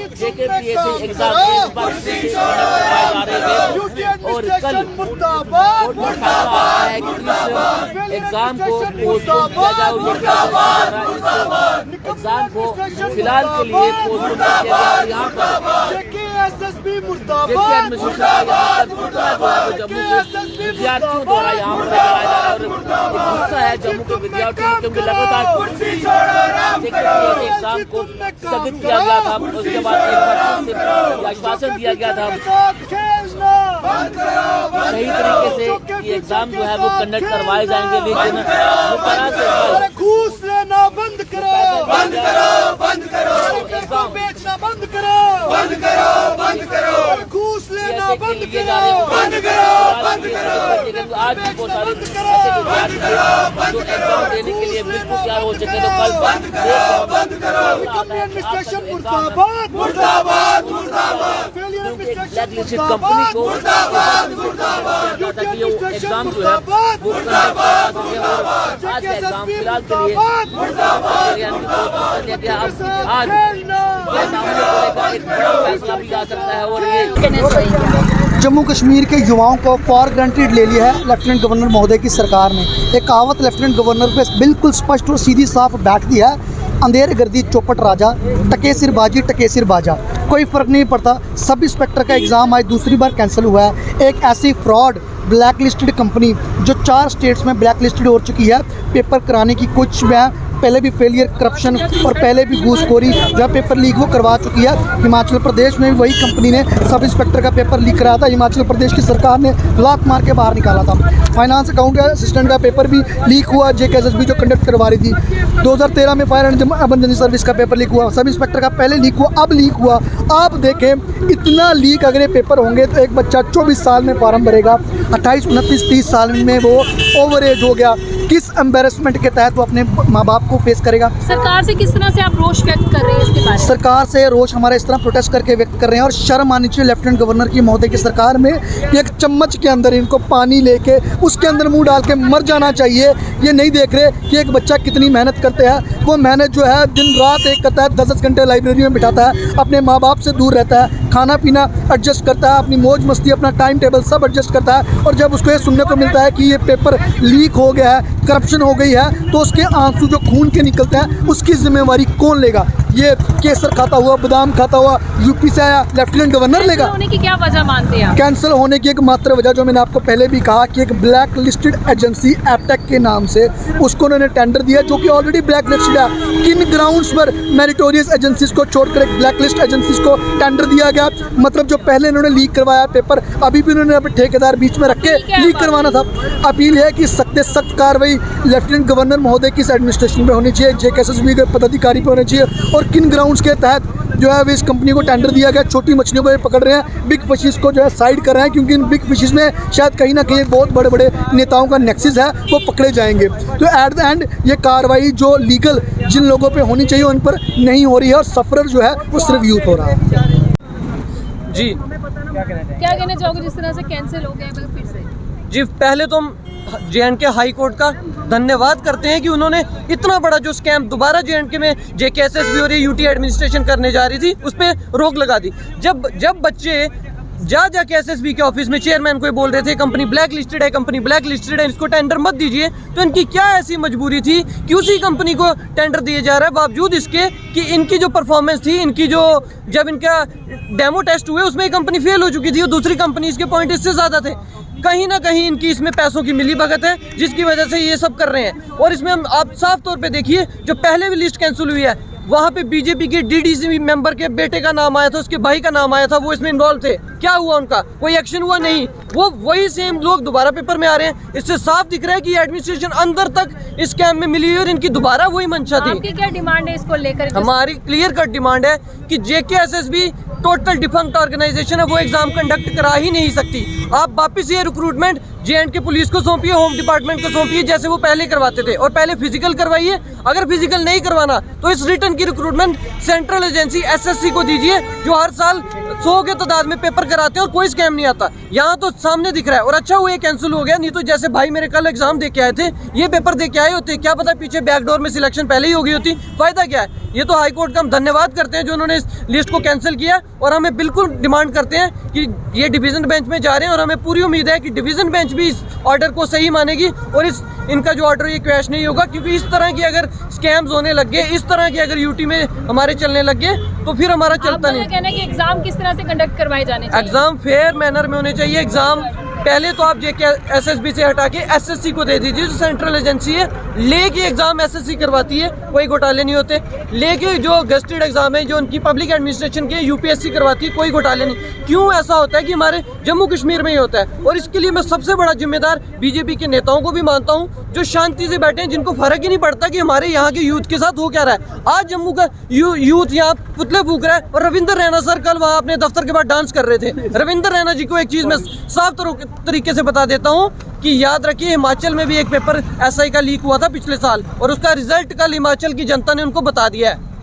JKPSC exam एक बार फिर से करवाए जा रहे थे और कल कोर्ट में फैसला आया है कि इस एग्जाम को पोस्टपोन किया जाए और इस एग्जाम को फिलहाल के लिए पोस्टपोन किया गया। यहाँ पर जम्मू के विद्यार्थियों द्वारा यहाँ पर कराया जा रहा है और गुस्सा है जम्मू के विद्यार्थियों क्योंकि लगातार एग्जाम को स्थगित किया गया था। उसके बाद एक बार से आश्वासन दिया गया था सही तरीके से कि एग्जाम जो है वो कंडक्ट करवाए जाएंगे, लेकिन घूस लेना बंद करो, बंद करो, बंद करो, एग्जाम बेचना बंद करो, बंद करो, बंद करो, घूस लेना बंद करो, बंद करो, बंद करो, आज भी बहुत सारे ऐसे विद्यार्थी जो एग्जाम देने के लिए बिल्कुल तैयार हो चुके तो कल बंद करो, बंद करो, एडमिनिस्ट्रेशन मुर्दाबाद, मुर्दाबाद, मुर्दाबाद, ब्लैक लिस्टेड कंपनी को ताकि ये एग्जाम जो है वो आज एग्जाम फिलहाल के लिए आज एक बड़ा फैसला भी आ सकता है और ये जम्मू कश्मीर के युवाओं को फॉर ग्रांटेड ले लिया है लेफ्टिनेंट गवर्नर महोदय की सरकार ने। एक कहावत लेफ्टिनेंट गवर्नर पे बिल्कुल स्पष्ट और सीधी साफ बैठती है, अंधेर गर्दी चौपट राजा, टके सिर बाजी टके सिर बाजा, कोई फ़र्क नहीं पड़ता। सब इंस्पेक्टर का एग्ज़ाम आज दूसरी बार कैंसिल हुआ है। एक ऐसी फ्रॉड ब्लैक लिस्टेड कंपनी जो 4 स्टेट्स में ब्लैक लिस्टेड हो चुकी है, पेपर कराने की कुछ में पहले भी फेलियर, करप्शन और पहले भी घूसखोरी जब पेपर लीक वो करवा चुकी है। हिमाचल प्रदेश में वही कंपनी ने सब इंस्पेक्टर का पेपर लीक कराया था, हिमाचल प्रदेश की सरकार ने लात मार के बाहर निकाला था। फाइनेंस अकाउंट असिस्टेंट का पेपर भी लीक हुआ, JKSSB जो कंडक्ट करवा रही थी। 2013 में फायर एंड एमरजेंसी सर्विस का पेपर लीक हुआ, सब इंस्पेक्टर का पहले लीक हुआ, अब लीक हुआ। आप देखें इतना लीक अगर ये पेपर होंगे तो एक बच्चा 24 साल में फॉर्म भरेगा, 28, 29, 30 साल में वो ओवर एज हो गया। किस एम्बेरसमेंट के तहत वो अपने माँ बाप को फेस करेगा? सरकार से किस तरह से आप रोष व्यक्त कर रहे हैं इसके बारे में? सरकार से रोष हमारा इस तरह प्रोटेस्ट करके व्यक्त कर रहे हैं और शर्म आनी चाहिए लेफ्टिनेंट गवर्नर की महोदय की सरकार में कि एक चम्मच के अंदर इनको पानी लेके उसके अंदर मुंह डाल के मर जाना चाहिए। ये नहीं देख रहे कि एक बच्चा कितनी मेहनत करते हैं, वो मेहनत जो है दिन रात एक करता है, 10-10 घंटे लाइब्रेरी में बिठाता है, अपने माँ बाप से दूर रहता है, खाना पीना एडजस्ट करता है, अपनी मौज मस्ती अपना टाइम टेबल सब एडजस्ट करता है। और जब उसको ये सुनने को मिलता है कि ये पेपर लीक हो गया है, करप्शन हो गई है, तो उसके आंसू जो खून के निकलते हैं उसकी जिम्मेवारी कौन लेगा? ये केसर खाता हुआ, बादाम खाता हुआ यूपी से आया लेफ्टिनेंट गवर्नर लेगा? होने की क्या वजह मानते हैं? कैंसिल होने की एक मात्र वजह जो मैंने आपको पहले भी कहा कि एक ब्लैक लिस्टेड एजेंसी एपटेक के नाम से उसको उन्होंने टेंडर दिया जो कि ऑलरेडी ब्लैक लिस्टेड है। किन ग्राउंड्स पर मेरिटोरियस एजेंसीज को छोड़कर एक ब्लैक लिस्ट एजेंसीज को टेंडर दिया गया? मतलब जो पहले इन्होंने लीक करवाया पेपर, अभी भी उन्होंने अपने ठेकेदार बीच में रख के लीक करवाना था। अपील है कि सख्त सख्त कार्रवाई लेफ्टिनेंट गवर्नर महोदय की एडमिनिस्ट्रेशन में होनी चाहिए, JKSSB के पदाधिकारी पे होनी चाहिए। और किन ग्राउंड्स के तहत जो है इस कंपनी को टेंडर दिया गया? छोटी मछलियों को ये पकड़ रहे हैं, बिग फिशेस को जो है साइड कर रहे हैं, क्योंकि इन बिग फिशेस में शायद कहीं ना कहीं बहुत बड़े बड़े नेताओं का नेक्सस है, वो पकड़े जाएंगे। तो एट द एंड ये कार्रवाई जो लीगल जिन लोगों पे होनी चाहिए उन पर नहीं हो रही है और सफरर जो है वो सिर्फ यूथ हो रहा है। जी क्या कहना चाहोगे जिस तरह से कैंसिल हो गया फिर से? जी पहले तो हम JNK हाई कोर्ट का धन्यवाद करते हैं कि उन्होंने इतना बड़ा जो स्कैम दोबारा JNK में JKSSB और UT एडमिनिस्ट्रेशन करने जा रही थी उस पर रोक लगा दी। जब बच्चे जाके SSB के ऑफिस में चेयरमैन को बोल रहे थे कंपनी ब्लैक लिस्टेड है, कंपनी ब्लैक लिस्टेड है, इसको टेंडर मत दीजिए, तो इनकी क्या ऐसी मजबूरी थी कि उसी कंपनी को टेंडर दिया जा रहा है, बावजूद इसके कि इनकी जो परफॉर्मेंस थी, इनकी जो जब इनका डेमो टेस्ट हुए उसमें कंपनी फेल हो चुकी थी और दूसरी कंपनी इसके पॉइंट इससे ज़्यादा थे। कहीं ना कहीं इनकी इसमें पैसों की मिली भगत है जिसकी वजह से ये सब कर रहे हैं। और इसमें हम आप साफ तौर पे देखिए जो पहले भी लिस्ट कैंसिल हुई है वहाँ पे बीजेपी के DDC मेंबर के बेटे का नाम आया था, उसके भाई का नाम आया था, वो इसमें इन्वॉल्व थे। क्या हुआ उनका? कोई एक्शन हुआ नहीं। वो वही सेम लोग दोबारा पेपर में आ रहे हैं। इससे साफ दिख रहा है कि एडमिनिस्ट्रेशन अंदर तक इस स्कैम में मिली हुई और इनकी दोबारा वही मंशा थी। आपकी क्या डिमांड है इसको लेकर? हमारी क्लियर कट डिमांड है कि JKSSB टोटल डिफंक्ट ऑर्गेनाइजेशन है, वो एग्जाम कंडक्ट करा ही नहीं सकती। आप वापिस ये रिक्रूटमेंट JNK पुलिस को सौंपिए, होम डिपार्टमेंट को सौंपिए जैसे वो पहले करवाते थे, और पहले फिजिकल करवाइए। अगर फिजिकल नहीं करवाना तो इस रिटर्न की रिक्रूटमेंट सेंट्रल एजेंसी SSC को दीजिए जो हर साल 100 के तादाद में पेपर कराते हैं और कोई स्कैम नहीं आता। यहाँ तो सामने दिख रहा है। और अच्छा हुआ ये कैंसिल हो गया, नहीं तो जैसे भाई मेरे कल एग्जाम दे के आए थे, ये पेपर दे के आए होते, क्या पता पीछे बैकडोर में सिलेक्शन पहले ही हो गई होती, फायदा क्या है। ये तो हाई कोर्ट का हम धन्यवाद करते हैं जो उन्होंने इस लिस्ट को कैंसिल किया, और हमें बिल्कुल डिमांड करते हैं कि ये डिवीजन बेंच में जा रहे हैं, और हमें पूरी उम्मीद है कि डिवीजन बेंच भी इस ऑर्डर को सही मानेगी और इनका जो ऑर्डर ये क्रैश नहीं होगा। क्योंकि इस तरह की अगर स्कैम्स होने लग गए, इस तरह की अगर यूटी में हमारे चलने लग गए, तो फिर हमारा चलता नहीं। कहना है कि एग्जाम किस तरह से कंडक्ट करवाए जाने चाहिए? एग्जाम फेयर मैनर में होने चाहिए। एग्जाम पहले तो आप जेके एसएसबी से हटा के एसएससी को दे दीजिए, जो सेंट्रल एजेंसी है, लेके एग्जाम एसएससी करवाती है, कोई घोटाले नहीं होते। लेके जो गेस्टेड एग्जाम है जो उनकी पब्लिक एडमिनिस्ट्रेशन के यूपीएससी करवाती है, कोई घोटाले नहीं। क्यों ऐसा होता है कि हमारे जम्मू कश्मीर में ही होता है? और इसके लिए मैं सबसे बड़ा जिम्मेदार बीजेपी के नेताओं को भी मानता हूँ, जो शांति से बैठे हैं, जिनको फर्क ही नहीं पड़ता कि हमारे यहाँ के यूथ के साथ हो क्या रहा है। आज जम्मू का यूथ यहाँ पुतले फूक रहा है, और रविंदर रैना सर कल वहाँ अपने दफ्तर के बाद डांस कर रहे थे। रविंदर रैना जी को एक चीज़ मैं साफ तरीके से बता देता हूँ कि याद रखिए, हिमाचल में भी एक पेपर एसआई का लीक हुआ था पिछले साल, और उसका रिजल्ट कल हिमाचल की जनता ने उनको बता दिया है।